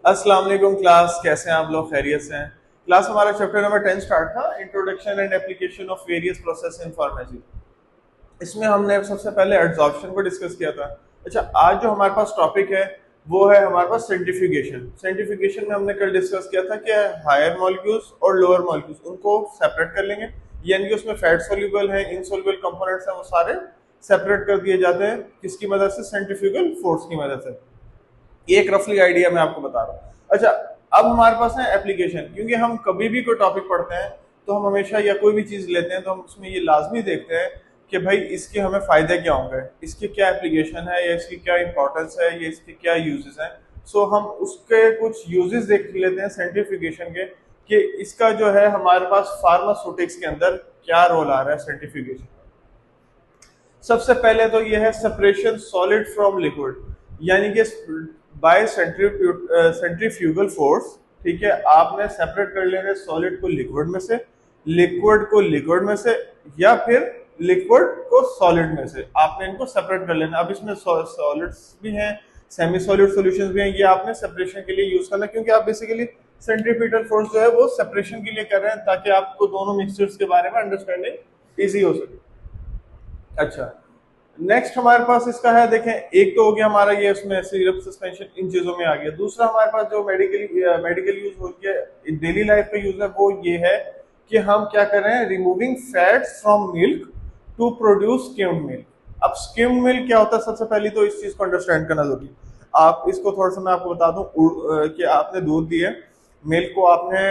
अस्सलाम वालेकुम क्लास, कैसे हैं आप लोग? खैरियत से हैं? क्लास हमारा चैप्टर नंबर 10 स्टार्ट था, introduction and application of various process in pharmacy. इसमें हमने सबसे पहले एड्सॉर्प्शन को डिस्कस किया था। अच्छा, आज जो हमारे पास टॉपिक है वो है हमारे पास सेंट्रीफ्यूगेशन। सेंट्रीफ्यूगेशन में हमने कल डिस्कस किया था कि हायर मॉलिक्यूल्स और लोअर मॉलिक्यूल्स उनको सेपरेट कर लेंगे, यानी कि उसमें फैट सोल्यूबल है, इनसोल्यूबल कंपोनेंट्स हैं, वो सारे सेपरेट कर दिए जाते हैं किसकी मदद से? सेंट्रीफ्यूगल फोर्स की मदद से। ये एक रफली आइडिया मैं आपको बता रहा हूँ। अच्छा, अब हमारे पास है एप्लीकेशन, क्योंकि हम कभी भी कोई टॉपिक पढ़ते हैं तो हम हमेशा या कोई भी चीज लेते हैं तो हम उसमें ये लाजमी देखते हैं कि भाई इसके हमें फायदे क्या होंगे, इसकी क्या एप्लीकेशन है, या इसकी क्या इंपॉर्टेंस है, या इसके क्या यूजेस हैं। सो हम उसके कुछ यूजेस देख लेते हैं सेंट्रीफ्यूगेशन के, कि इसका जो है हमारे पास फार्मास्यूटिक्स के अंदर क्या रोल आ रहा है सेंट्रीफ्यूगेशन। सबसे पहले तो ये है सेपरेशन सॉलिड फ्रॉम लिक्विड, यानी कि बाय सेंट्रीफ्यूगल फोर्स। ठीक है, आपने सेपरेट कर लेना सॉलिड को लिक्विड में से, लिक्विड को लिक्विड में से, या फिर लिक्विड को सॉलिड में से आपने इनको सेपरेट कर लेना। अब इसमें सॉलिड्स भी हैं, सेमी सॉलिड सॉल्यूशंस भी हैं, ये आपने सेपरेशन के लिए यूज करना, क्योंकि आप बेसिकली सेंट्रीपिटल फोर्स जो है वो सेपरेशन के लिए कर रहे हैं ताकि आपको दोनों मिक्सचर्स के बारे में अंडरस्टैंडिंग इजी हो सके। अच्छा, नेक्स्ट हमारे पास इसका है, देखें, एक तो हो गया हमारा ये उसमें सिरप सस्पेंशन इन चीजों में आ गया। दूसरा हमारे पास जो मेडिकल यूज हो गया, डेली लाइफ का यूज है, वो ये है कि हम क्या कर रहे हैं, removing fats from milk to produce skimmed milk. अब स्किम्ड मिल्क क्या होता है? सबसे पहले तो इस चीज को अंडरस्टैंड करना जरूरी है। आप इसको थोड़ा सा मैं आपको बता दूं कि आपने दूध दिया, मिल्क को आपने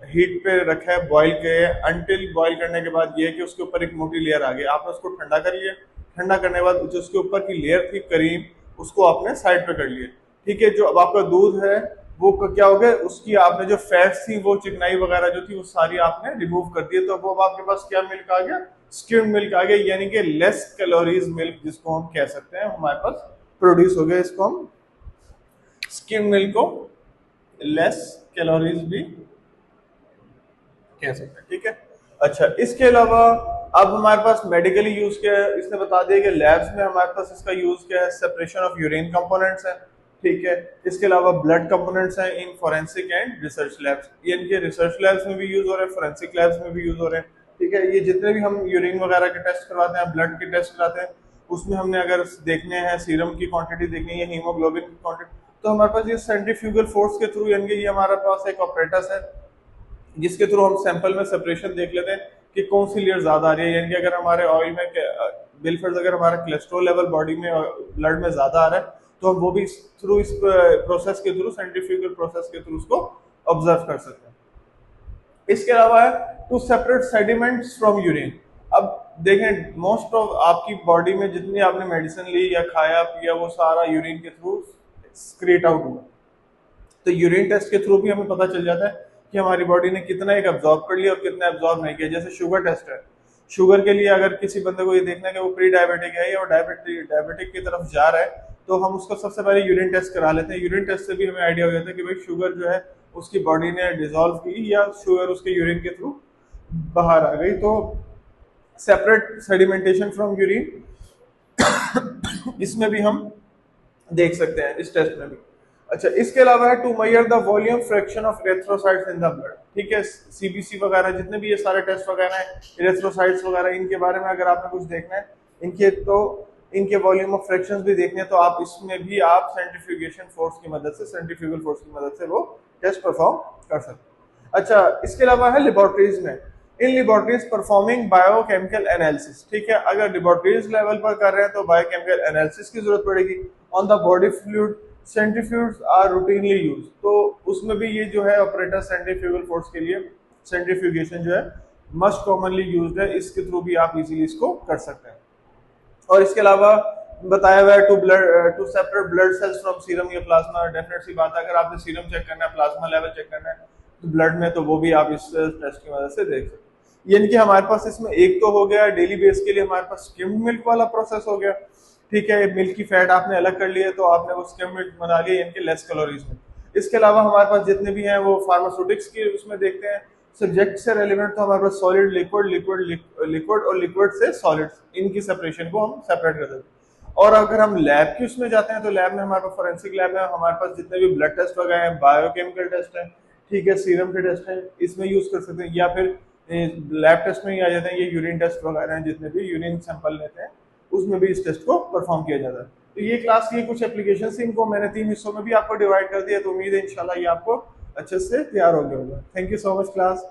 हीट पे रखा है, बॉईल किया है, अनटिल बॉईल करने के बाद ये कि उसके ऊपर एक मोटी लेयर आ गई, आपने उसको ठंडा कर लिया। ठंडा करने के बाद जो उसके ऊपर की लेयर थी करीम, उसको आपने साइड पे कर लिया। ठीक है, जो अब आपका दूध है वो क्या हो गया, उसकी आपने जो फैट्स थी, वो चिकनाई वगैरह जो थी, वो सारी आपने रिमूव कर दी। तो वो अब आपके पास क्या मिल्क आ गया? स्किम्ड मिल्क आ गया, यानी कि लेस कैलोरीज मिल्क जिसको हम कह सकते हैं हमारे पास प्रोड्यूस हो गया। इसको हम स्किम्ड मिल्क को लेस कैलोरीज भी कह सकते हैं। ठीक है, अच्छा, इसके अलावा अब हमारे पास मेडिकली यूज क्या है, इसने बता दिया कि लैब्स में हमारे पास इसका यूज क्या है, सेपरेशन ऑफ यूरिन कंपोनेंट्स है। ठीक है, इसके अलावा ब्लड कंपोनेंट्स हैं in forensic and research labs, यानी कि रिसर्च लैब्स में भी यूज हो रहे हैं, फॉरेंसिक लैब्स में भी यूज हो रहे हैं। ठीक है, ये जितने भी हम यूरिन वगैरह के टेस्ट करवाते हैं, ब्लड के टेस्ट कराते हैं, उसमें हमने अगर देखने हैं सीरम की क्वांटिटी देखनी है, हीमोग्लोबिन की क्वांटिटी, तो हमारे पास ये सेंट्रीफ्यूगल फोर्स के थ्रू, यानी कि ये हमारे पास एक ऑपरेटस है जिसके थ्रू हम सैंपल में सेपरेशन देख लेते हैं कि कौन सी लेयर ज्यादा आ रही है। यानी कि अगर हमारे ऑयल में बिलफर्ज अगर हमारा कोलेस्ट्रॉल लेवल बॉडी में ब्लड में ज्यादा आ रहा है, तो हम वो भी थ्रू इस प्रोसेस के थ्रू, सेंट्रीफ्यूगल प्रोसेस के थ्रू उसको ऑब्जर्व कर सकते हैं। इसके अलावा है to separate sediments from urine. अब देखें, मोस्ट ऑफ आपकी बॉडी में जितनी आपने मेडिसिन ली या खाया पिया, वो सारा यूरिन के थ्रू स्क्रीट आउट हुआ। तो यूरिन टेस्ट के थ्रू भी हमें पता चल जाता है कि हमारी बॉडी ने कितना एक एब्जॉर्ब कर लिया और कितना एब्जॉर्ब नहीं किया। जैसे शुगर टेस्ट है, शुगर के लिए अगर किसी बंदे को ये देखना है कि वो प्री डायबिटिक है या वो डायबिटिक की तरफ जा रहा है, तो हम उसको सबसे पहले यूरिन टेस्ट करा लेते हैं। यूरिन टेस्ट से भी हमें आइडिया हो जाता है कि भाई शुगर जो है उसकी बॉडी ने डिजोल्व की या शुगर उसके यूरिन के थ्रू बाहर आ गई। तो सेपरेट सेडिमेंटेशन फ्रॉम यूरिन इसमें भी हम देख सकते हैं, इस टेस्ट में भी। अच्छा, इसके अलावा है to measure the volume fraction of erythrocytes in the blood. ठीक है, सीबीसी वगैरह जितने भी ये सारे टेस्ट वगैरह हैं, इरेथ्रोसाइट्स वगैरह, इनके बारे में अगर आपने कुछ देखना है, इनके वॉल्यूम ऑफ फ्रैक्शंस भी देखने हैं, तो आप इसमें भी आप सेंट्रीफ्यूगेशन फोर्स की मदद से, सेंट्रीफ्यूगल फोर्स की मदद से वो टेस्ट परफॉर्म कर सकते हैं। अच्छा, इसके अलावा है लेबोरेटरीज में, इन लेबोरेटरीज परफॉर्मिंग बायोकेमिकल एनालिसिस। ठीक है, अगर लेबोरेटरीज लेवल पर कर रहे हैं तो बायोकेमिकल एनालिसिस की जरूरत पड़ेगी on the body fluid. Centrifuge are routinely use, तो उसमें भी ये जो है ऑपरेटर सेंट्रीफ्यूगल फोर्स के लिए सेंट्रीफ्यूगेशन जो है मस्ट कॉमनली यूज्ड है, इसके थ्रू भी आप इजीली इसको कर सकते हैं। और इसके अलावा बताया हुआ है to separate blood cells from serum या प्लाज्मा। डेफिनेट सी बात है, अगर आपने सीरम चेक करना है, प्लाज्मा लेवल चेक करना है तो ब्लड में, तो वो भी आप इस टेस्ट की मदद से देख सकते हैं। यानी कि हमारे पास इसमें एक तो हो गया डेली बेस के लिए हमारे पास स्किम्ड मिल्क वाला प्रोसेस हो गया। ठीक है, मिल्क की फैट आपने अलग कर लिया, तो आपने वो स्किम्ड मिल्क बना लिया, यानी कि लेस कैलोरीज में। इसके अलावा हमारे पास जितने भी हैं वो फार्मास्यूटिक्स के उसमें देखते हैं। सब्जेक्ट से रेलिवेंट तो हमारे पास सॉलिड, लिक्विड, लिक्विड और लिक्विड से सॉलिड्स, इनकी सेपरेशन को हम सेपरेट कर देते हैं। और अगर हम लैब की उसमें जाते हैं तो लैब में हमारे पास फॉरेंसिक लैब है, हमारे पास जितने भी ब्लड टेस्ट वगैरह हैं, बायोकेमिकल टेस्ट है, ठीक है, सीरम के टेस्ट है, इसमें यूज कर सकते हैं, या फिर लैब टेस्ट में ही आ जाते हैं ये यूरिन टेस्ट वगैरह हैं, जितने भी यूरिन सैंपल लेते हैं उसमें भी इस टेस्ट को परफॉर्म किया जाता है। तो ये क्लास ये कुछ एप्लीकेशन थी, इनको मैंने 3 हिस्सों में भी आपको डिवाइड कर दिया, तो उम्मीद है इंशाल्लाह ये आपको अच्छे से तैयार हो गया होगा। Thank you so much class.